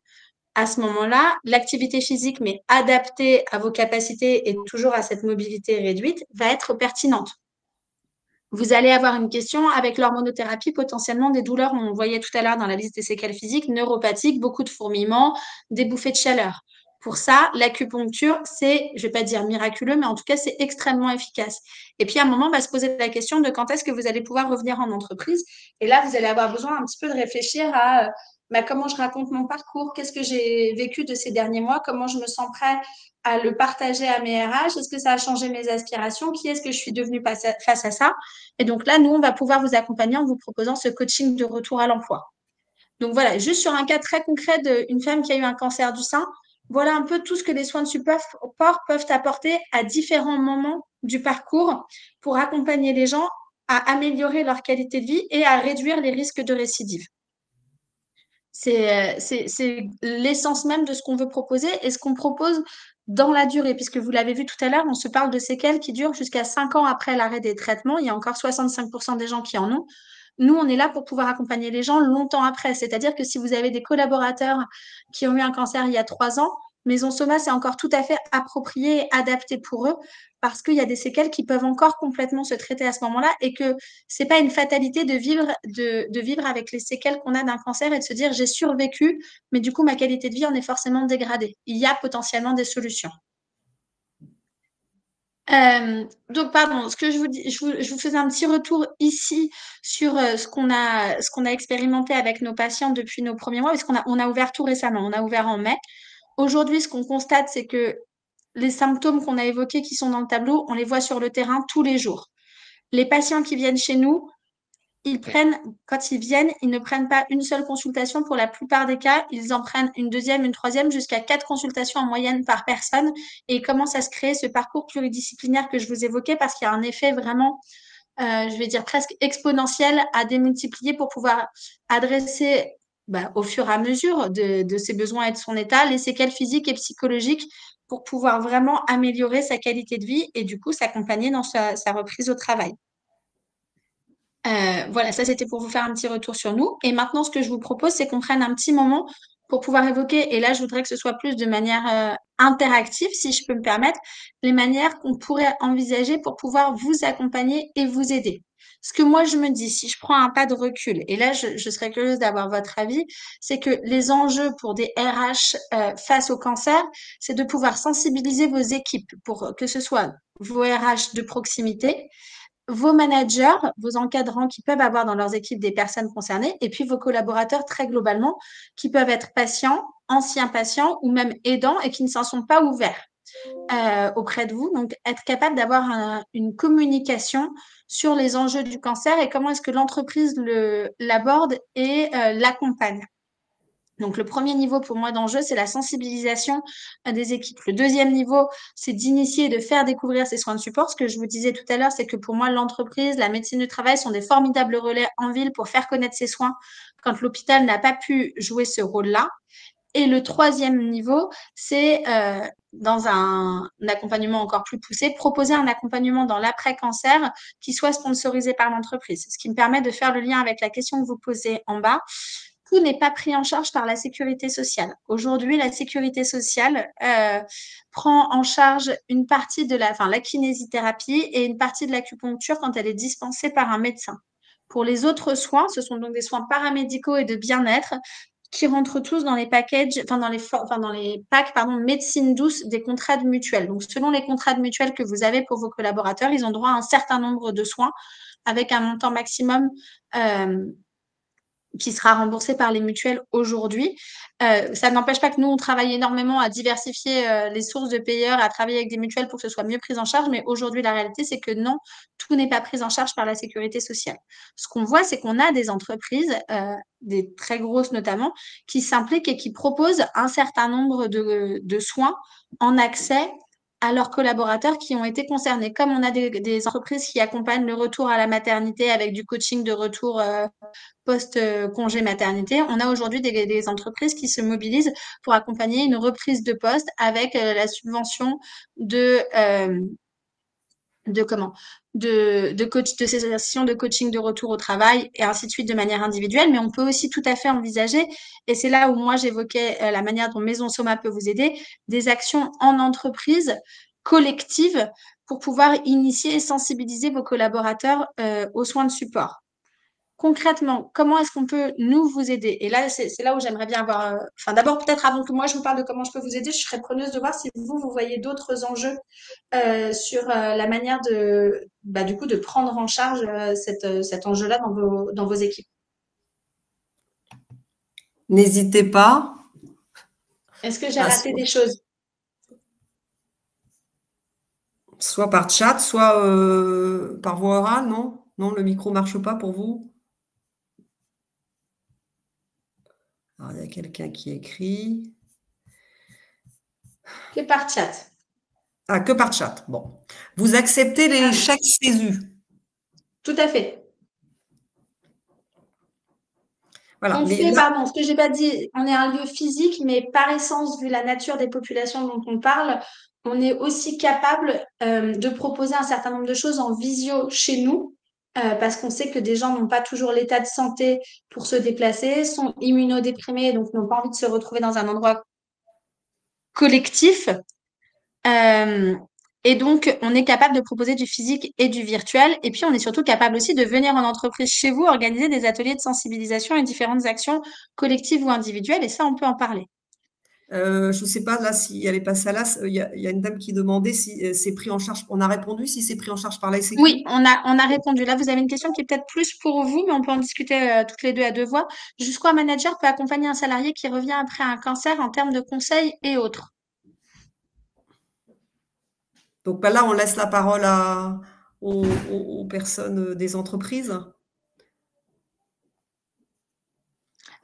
À ce moment-là, l'activité physique, mais adaptée à vos capacités et toujours à cette mobilité réduite, va être pertinente. Vous allez avoir une question avec l'hormonothérapie, potentiellement des douleurs, on voyait tout à l'heure dans la liste des séquelles physiques, neuropathiques, beaucoup de fourmillements, des bouffées de chaleur. Pour ça, l'acupuncture, c'est, je ne vais pas dire miraculeux, mais en tout cas, c'est extrêmement efficace. Et puis, à un moment, on va se poser la question de quand est-ce que vous allez pouvoir revenir en entreprise. Et là, vous allez avoir besoin un petit peu de réfléchir à comment je raconte mon parcours, qu'est-ce que j'ai vécu de ces derniers mois, comment je me sens prêt à le partager à mes RH, est-ce que ça a changé mes aspirations, qui est-ce que je suis devenue face à ça. Et donc là, nous, on va pouvoir vous accompagner en vous proposant ce coaching de retour à l'emploi. Donc voilà, juste sur un cas très concret d'une femme qui a eu un cancer du sein, voilà un peu tout ce que les soins de support peuvent apporter à différents moments du parcours pour accompagner les gens à améliorer leur qualité de vie et à réduire les risques de récidive. C'est l'essence même de ce qu'on veut proposer et ce qu'on propose dans la durée, puisque vous l'avez vu tout à l'heure, on se parle de séquelles qui durent jusqu'à 5 ans après l'arrêt des traitements. Il y a encore 65% des gens qui en ont. Nous, on est là pour pouvoir accompagner les gens longtemps après. C'est-à-dire que si vous avez des collaborateurs qui ont eu un cancer il y a 3 ans, Maison Soma, c'est encore tout à fait approprié et adapté pour eux parce qu'il y a des séquelles qui peuvent encore complètement se traiter à ce moment-là et que c'est pas une fatalité de vivre avec les séquelles qu'on a d'un cancer et de se dire j'ai survécu, mais du coup ma qualité de vie en est forcément dégradée. Il y a potentiellement des solutions. Donc, pardon, ce que je vous dis, je vous faisais un petit retour ici sur ce qu'on a expérimenté avec nos patients depuis nos premiers mois, parce on a ouvert tout récemment, on a ouvert en mai. Aujourd'hui, ce qu'on constate, c'est que les symptômes qu'on a évoqués qui sont dans le tableau, on les voit sur le terrain tous les jours. Les patients qui viennent chez nous, quand ils viennent, ils ne prennent pas une seule consultation pour la plupart des cas. Ils en prennent une deuxième, une troisième, jusqu'à 4 consultations en moyenne par personne. Et ils commencent à se créer ce parcours pluridisciplinaire que je vous évoquais parce qu'il y a un effet vraiment, je vais dire presque exponentiel à démultiplier pour pouvoir adresser au fur et à mesure de ses besoins et de son état les séquelles physiques et psychologiques pour pouvoir vraiment améliorer sa qualité de vie et du coup s'accompagner dans sa reprise au travail. Voilà, ça c'était pour vous faire un petit retour sur nous. Et maintenant, ce que je vous propose, c'est qu'on prenne un petit moment pour pouvoir évoquer, et là je voudrais que ce soit plus de manière interactive, si je peux me permettre, les manières qu'on pourrait envisager pour pouvoir vous accompagner et vous aider. Ce que moi je me dis, si je prends un pas de recul, et là je serais curieuse d'avoir votre avis, c'est que les enjeux pour des RH face au cancer, c'est de pouvoir sensibiliser vos équipes pour que ce soit vos RH de proximité, vos managers, vos encadrants qui peuvent avoir dans leurs équipes des personnes concernées, et puis vos collaborateurs très globalement qui peuvent être patients, anciens patients ou même aidants et qui ne s'en sont pas ouverts auprès de vous. Donc, être capable d'avoir une communication sur les enjeux du cancer et comment est-ce que l'entreprise l'aborde et l'accompagne. Donc, le premier niveau pour moi d'enjeu, c'est la sensibilisation des équipes. Le deuxième niveau, c'est d'initier et de faire découvrir ces soins de support. Ce que je vous disais tout à l'heure, c'est que pour moi, l'entreprise, la médecine du travail sont des formidables relais en ville pour faire connaître ces soins quand l'hôpital n'a pas pu jouer ce rôle-là. Et le troisième niveau, c'est dans un accompagnement encore plus poussé, proposer un accompagnement dans l'après-cancer qui soit sponsorisé par l'entreprise. Ce qui me permet de faire le lien avec la question que vous posez en bas. Tout n'est pas pris en charge par la sécurité sociale. Aujourd'hui, la sécurité sociale prend en charge une partie de la kinésithérapie et une partie de l'acupuncture quand elle est dispensée par un médecin. Pour les autres soins, ce sont donc des soins paramédicaux et de bien-être qui rentrent tous dans les packages, dans les packs, pardon, médecine douce des contrats de mutuelle. Donc, selon les contrats de mutuelle que vous avez pour vos collaborateurs, ils ont droit à un certain nombre de soins avec un montant maximum qui sera remboursé par les mutuelles aujourd'hui. Ça n'empêche pas que nous, on travaille énormément à diversifier les sources de payeurs, à travailler avec des mutuelles pour que ce soit mieux pris en charge. Mais aujourd'hui, la réalité, c'est que non, tout n'est pas pris en charge par la sécurité sociale. Ce qu'on voit, c'est qu'on a des entreprises, des très grosses notamment, qui s'impliquent et qui proposent un certain nombre de soins en accès à leurs collaborateurs qui ont été concernés. Comme on a des entreprises qui accompagnent le retour à la maternité avec du coaching de retour post-congé maternité, on a aujourd'hui des entreprises qui se mobilisent pour accompagner une reprise de poste avec la subvention de comment de coach de ces sessions de coaching de retour au travail et ainsi de suite de manière individuelle, mais on peut aussi tout à fait envisager, et c'est là où moi j'évoquais la manière dont Maison Soma peut vous aider, des actions en entreprise collective pour pouvoir initier et sensibiliser vos collaborateurs aux soins de support. Concrètement, comment est-ce qu'on peut nous vous aider? Et là, c'est là où j'aimerais bien avoir. Enfin, d'abord, peut-être avant que moi je vous parle de comment je peux vous aider, je serais preneuse de voir si vous voyez d'autres enjeux sur la manière du coup, de prendre en charge cet enjeu-là dans vos équipes. N'hésitez pas Est-ce que j'ai à raté des choses? soit par chat, soit par voie orale, non? Non, le micro marche pas pour vous? Alors, il y a quelqu'un qui écrit. Que par chat. Ah, que par chat. Bon. Vous acceptez les Ah, chèques CESU. tout à fait. Voilà. On Mais fait, là, pardon, ce que j'ai pas dit, on est un lieu physique, mais par essence, vu la nature des populations dont on parle, on est aussi capable de proposer un certain nombre de choses en visio chez nous, parce qu'on sait que des gens n'ont pas toujours l'état de santé pour se déplacer, sont immunodéprimés, donc n'ont pas envie de se retrouver dans un endroit collectif. Euh, et donc, on est capable de proposer du physique et du virtuel. Et puis, on est surtout capable aussi de venir en entreprise chez vous, organiser des ateliers de sensibilisation et différentes actions collectives ou individuelles. Et ça, on peut en parler. je ne sais pas là si elle est passée à là. Il y a une dame qui demandait si c'est pris en charge. On a répondu si c'est pris en charge par la Oui, Sécu. on a répondu. Là, vous avez une question qui est peut-être plus pour vous, mais on peut en discuter toutes les deux à deux voix. Jusqu'où un manager peut accompagner un salarié qui revient après un cancer en termes de conseils et autres. Donc bah, là, on laisse la parole aux personnes des entreprises.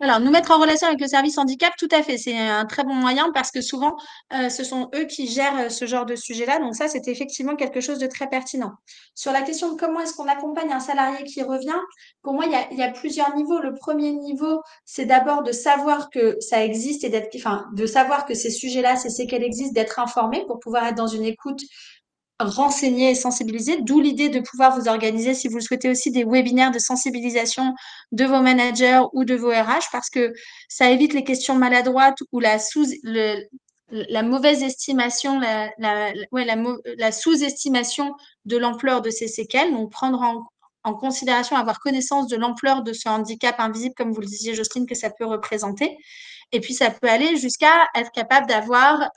Alors, nous mettre en relation avec le service handicap, tout à fait, c'est un très bon moyen parce que souvent, ce sont eux qui gèrent ce genre de sujet-là. Donc ça, c'est effectivement quelque chose de très pertinent. Sur la question de comment est-ce qu'on accompagne un salarié qui revient, pour moi, il y a plusieurs niveaux. Le premier niveau, c'est d'abord de savoir que ça existe et enfin, de savoir que ces sujets-là, ces séquelles existent, d'être informé pour pouvoir être dans une écoute renseigner et sensibiliser, d'où l'idée de pouvoir vous organiser, si vous le souhaitez aussi, des webinaires de sensibilisation de vos managers ou de vos RH, parce que ça évite les questions maladroites ou la mauvaise estimation, la sous-estimation de l'ampleur de ces séquelles. Donc, prendre en considération, avoir connaissance de l'ampleur de ce handicap invisible, comme vous le disiez, Jocelyne, que ça peut représenter. Et puis, ça peut aller jusqu'à être capable d'avoir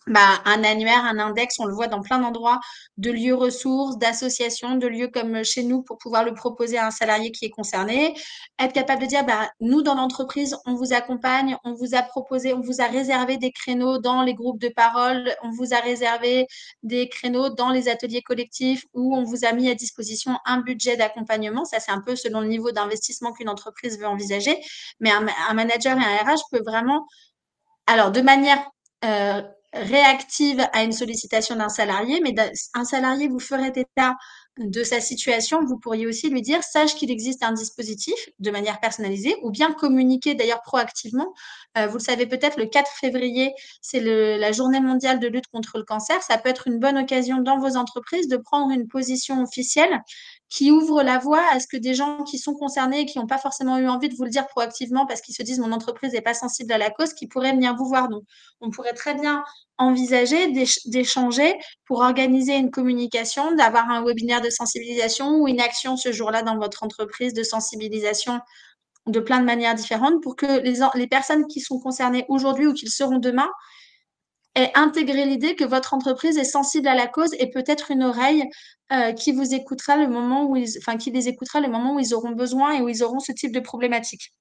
un annuaire, un index, on le voit dans plein d'endroits, de lieux ressources, d'associations, de lieux comme chez nous pour pouvoir le proposer à un salarié qui est concerné. Être capable de dire, nous, dans l'entreprise, on vous accompagne, on vous a proposé, on vous a réservé des créneaux dans les groupes de parole, on vous a réservé des créneaux dans les ateliers collectifs où on vous a mis à disposition un budget d'accompagnement. Ça, c'est un peu selon le niveau d'investissement qu'une entreprise veut envisager. Mais un manager et un RH peut vraiment, alors de manière euh, réactive à une sollicitation d'un salarié, mais un salarié vous ferait état de sa situation, vous pourriez aussi lui dire, sache qu'il existe un dispositif de manière personnalisée, ou bien communiquer d'ailleurs proactivement. Vous le savez peut-être, le 4 février, c'est la journée mondiale de lutte contre le cancer. Ça peut être une bonne occasion dans vos entreprises de prendre une position officielle qui ouvre la voie à ce que des gens qui sont concernés et qui n'ont pas forcément eu envie de vous le dire proactivement parce qu'ils se disent mon entreprise n'est pas sensible à la cause, qui pourraient venir vous voir. Donc, on pourrait très bien envisager d'échanger pour organiser une communication, d'avoir un webinaire de sensibilisation ou une action ce jour-là dans votre entreprise de sensibilisation de plein de manières différentes pour que les personnes qui sont concernées aujourd'hui ou qui le seront demain aient intégré l'idée que votre entreprise est sensible à la cause et peut-être une oreille qui vous écoutera le moment où qui les écoutera le moment où ils auront besoin et où ils auront ce type de problématique.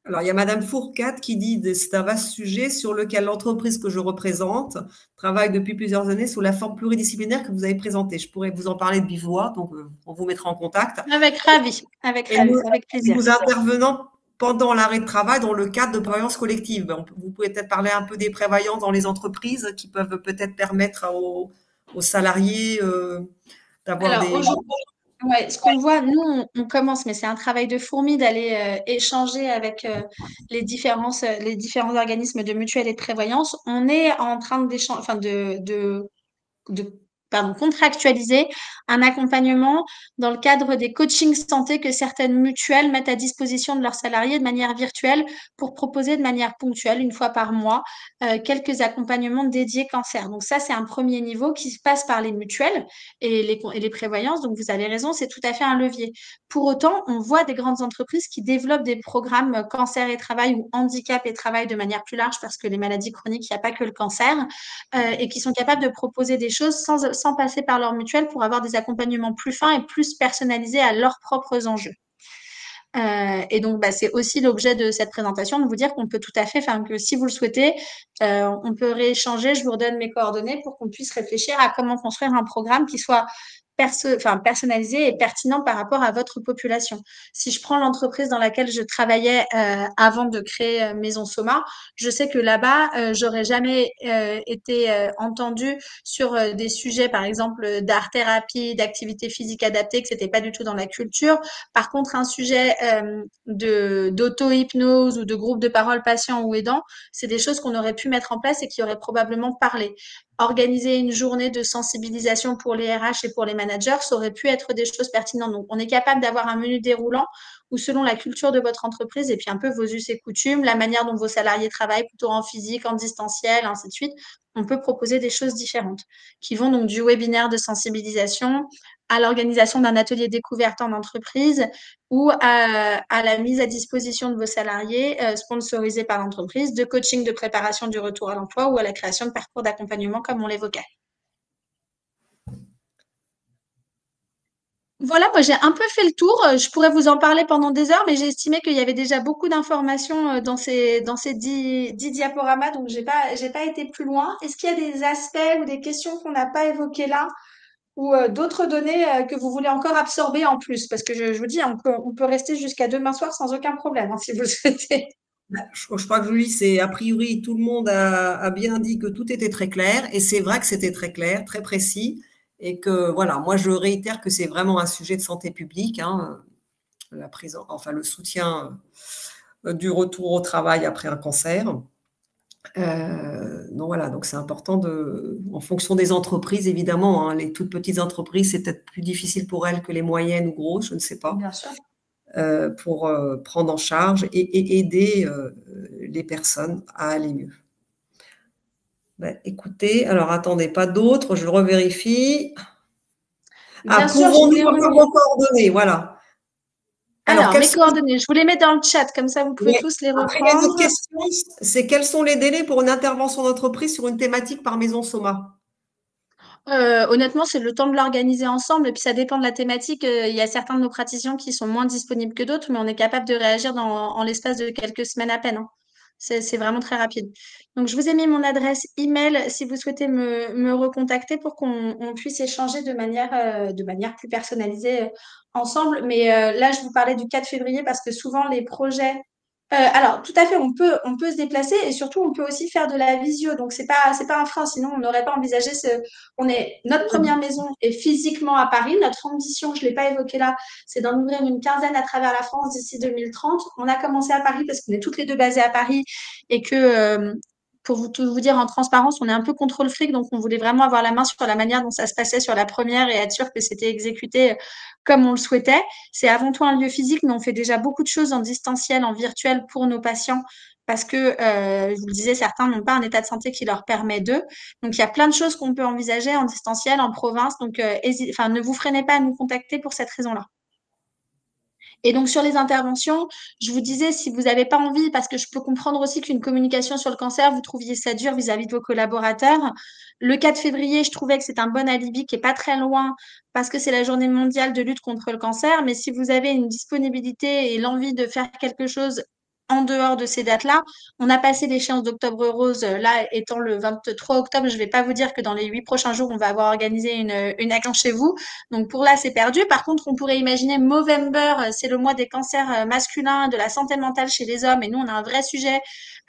Alors, il y a Madame Fourcade qui dit que c'est un vaste sujet sur lequel l'entreprise que je représente travaille depuis plusieurs années sous la forme pluridisciplinaire que vous avez présentée. Je pourrais vous en parler de vive voix, donc on vous mettra en contact. Avec ravi, avec Et ravi, avec plaisir. nous intervenons pendant l'arrêt de travail dans le cadre de prévoyance collective. Vous pouvez peut-être parler un peu des prévoyances dans les entreprises qui peuvent peut-être permettre aux salariés d'avoir Alors des... aujourd'hui, ouais, ce qu'on voit, nous, on commence, mais c'est un travail de fourmi d'aller échanger avec les différents organismes de mutuelle et de prévoyance. On est en train d'échanger, enfin de pardon, contractualiser un accompagnement dans le cadre des coachings santé que certaines mutuelles mettent à disposition de leurs salariés de manière virtuelle pour proposer de manière ponctuelle, une fois par mois, quelques accompagnements dédiés cancer. Donc ça, c'est un premier niveau qui se passe par les mutuelles et les prévoyances. Donc vous avez raison, c'est tout à fait un levier. Pour autant, on voit des grandes entreprises qui développent des programmes cancer et travail ou handicap et travail de manière plus large parce que les maladies chroniques, il n'y a pas que le cancer et qui sont capables de proposer des choses sans passer par leur mutuelle pour avoir des accompagnements plus fins et plus personnalisés à leurs propres enjeux. Et donc, bah, c'est aussi l'objet de cette présentation, de vous dire qu'on peut tout à fait, enfin, que si vous le souhaitez, on peut rééchanger, je vous redonne mes coordonnées pour qu'on puisse réfléchir à comment construire un programme qui soit personnalisé et pertinent par rapport à votre population. Si je prends l'entreprise dans laquelle je travaillais avant de créer Maison Soma, je sais que là-bas, j'aurais jamais été entendue sur des sujets, par exemple, d'art-thérapie, d'activité physique adaptée, que c'était pas du tout dans la culture. Par contre, un sujet d'auto-hypnose ou de groupe de parole patient ou aidant, c'est des choses qu'on aurait pu mettre en place et qui auraient probablement parlé. Organiser une journée de sensibilisation pour les RH et pour les managers, ça aurait pu être des choses pertinentes. Donc, on est capable d'avoir un menu déroulant où, selon la culture de votre entreprise et puis un peu vos us et coutumes, la manière dont vos salariés travaillent, plutôt en physique, en distanciel, ainsi de suite, on peut proposer des choses différentes qui vont donc du webinaire de sensibilisation à l'organisation d'un atelier découverte en entreprise ou à la mise à disposition de vos salariés sponsorisés par l'entreprise, de coaching de préparation du retour à l'emploi ou à la création de parcours d'accompagnement comme on l'évoquait. Voilà, moi j'ai un peu fait le tour. Je pourrais vous en parler pendant des heures, mais j'ai estimé qu'il y avait déjà beaucoup d'informations dans ces 10 diaporamas, donc j'ai pas été plus loin. Est-ce qu'il y a des aspects ou des questions qu'on n'a pas évoquées là ou d'autres données que vous voulez encore absorber en plus? Parce que je vous dis, on peut rester jusqu'à demain soir sans aucun problème, hein, si vous le souhaitez. Je crois que Julie, c'est a priori, tout le monde a bien dit que tout était très clair, et c'est vrai que c'était très clair, très précis, et que voilà, moi je réitère que c'est vraiment un sujet de santé publique, hein, la prise, enfin le soutien du retour au travail après un cancer. Donc voilà, donc c'est important en fonction des entreprises, évidemment, hein, les toutes petites entreprises, c'est peut-être plus difficile pour elles que les moyennes ou grosses, je ne sais pas, Bien sûr. pour prendre en charge et aider les personnes à aller mieux. Ben, écoutez, alors attendez, pas d'autres, je revérifie. Bien sûr, je Pouvons-nous voulais avoir revenir. vos coordonnées? Voilà. Alors, Alors, quels mes sont coordonnées, je vous les mets dans le chat, comme ça vous pouvez ouais. tous les Après, il y a une autre reprendre. question, c'est quels sont les délais pour une intervention d'entreprise sur une thématique par Maison Soma? Honnêtement, c'est le temps de l'organiser ensemble et puis ça dépend de la thématique. Il y a certains de nos praticiens qui sont moins disponibles que d'autres, mais on est capable de réagir en l'espace de quelques semaines à peine, hein. C'est vraiment très rapide. Donc, je vous ai mis mon adresse email si vous souhaitez me recontacter pour qu'on puisse échanger de manière plus personnalisée ensemble. Mais là, je vous parlais du 4 février parce que souvent, les projets alors, tout à fait, on peut se déplacer et surtout, on peut aussi faire de la visio. Donc, c'est pas un frein. Sinon, on n'aurait pas envisagé notre première maison est physiquement à Paris. Notre ambition, je l'ai pas évoqué là, c'est d'en ouvrir une quinzaine à travers la France d'ici 2030. On a commencé à Paris parce qu'on est toutes les deux basées à Paris et que, pour tout vous dire en transparence, on est un peu contrôle fric. Donc, on voulait vraiment avoir la main sur la manière dont ça se passait sur la première et être sûr que c'était exécuté comme on le souhaitait. C'est avant tout un lieu physique, mais on fait déjà beaucoup de choses en distanciel, en virtuel pour nos patients parce que, je vous le disais, certains n'ont pas un état de santé qui leur permet d'eux. Donc, il y a plein de choses qu'on peut envisager en distanciel, en province. Donc, ne vous freinez pas à nous contacter pour cette raison-là. Et donc, sur les interventions, je vous disais, si vous n'avez pas envie, parce que je peux comprendre aussi qu'une communication sur le cancer, vous trouviez ça dur vis-à-vis de vos collaborateurs. Le 4 février, je trouvais que c'est un bon alibi qui est pas très loin parce que c'est la journée mondiale de lutte contre le cancer. Mais si vous avez une disponibilité et l'envie de faire quelque chose en dehors de ces dates-là. On a passé l'échéance d'Octobre Rose, là étant le 23 octobre. Je ne vais pas vous dire que dans les 8 prochains jours, on va avoir organisé une action chez vous. Donc pour là, c'est perdu. Par contre, on pourrait imaginer Movember, c'est le mois des cancers masculins, de la santé mentale chez les hommes. Et nous, on a un vrai sujet.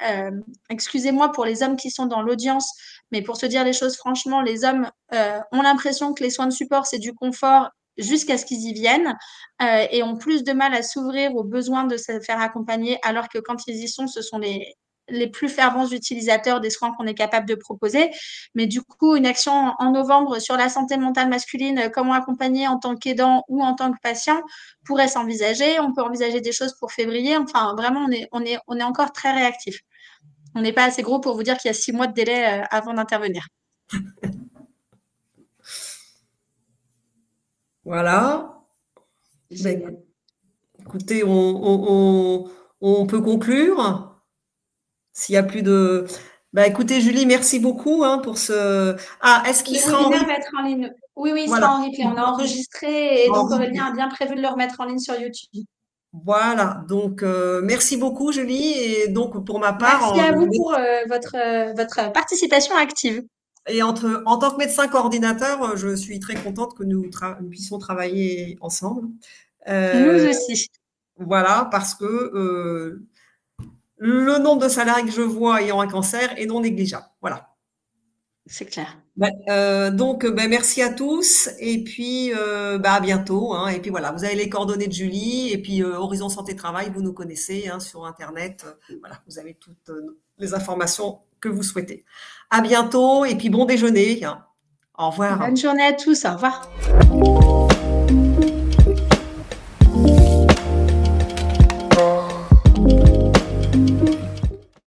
Euh, Excusez-moi pour les hommes qui sont dans l'audience, mais pour se dire les choses franchement, les hommes ont l'impression que les soins de support, c'est du confort jusqu'à ce qu'ils y viennent et ont plus de mal à s'ouvrir aux besoins de se faire accompagner, alors que quand ils y sont, ce sont les plus fervents utilisateurs des soins qu'on est capable de proposer. Mais du coup, une action en novembre sur la santé mentale masculine, comment accompagner en tant qu'aidant ou en tant que patient, pourrait s'envisager. On peut envisager des choses pour février. Enfin, vraiment, on est encore très réactif. On n'est pas assez gros pour vous dire qu'il y a 6 mois de délai avant d'intervenir. Voilà. Ben, Génial. écoutez, on peut conclure. S'il y a plus de... Bah, écoutez, Julie, merci beaucoup hein, pour ce... Ah, est-ce qu'il Le sera en webinaire replay? va être en ligne. Oui, oui, il Voilà. sera en replay. On a enregistré et En donc Aurélien replay. a bien prévu de le remettre en ligne sur YouTube. Voilà. Donc, merci beaucoup, Julie. Et donc, pour ma part, Merci à vous pour votre participation active. et en tant que médecin coordinateur, je suis très contente que nous puissions travailler ensemble. Nous Euh, aussi, voilà, parce que le nombre de salariés que je vois ayant un cancer est non négligeable. Voilà. c'est clair. Donc, merci à tous et puis à bientôt. Hein, et puis voilà, vous avez les coordonnées de Julie et puis Horizon Santé Travail, vous nous connaissez hein, sur Internet. Voilà, vous avez toutes les informations que vous souhaitez. À bientôt et puis bon déjeuner. Hein. Au revoir. Bonne journée à tous. Au revoir.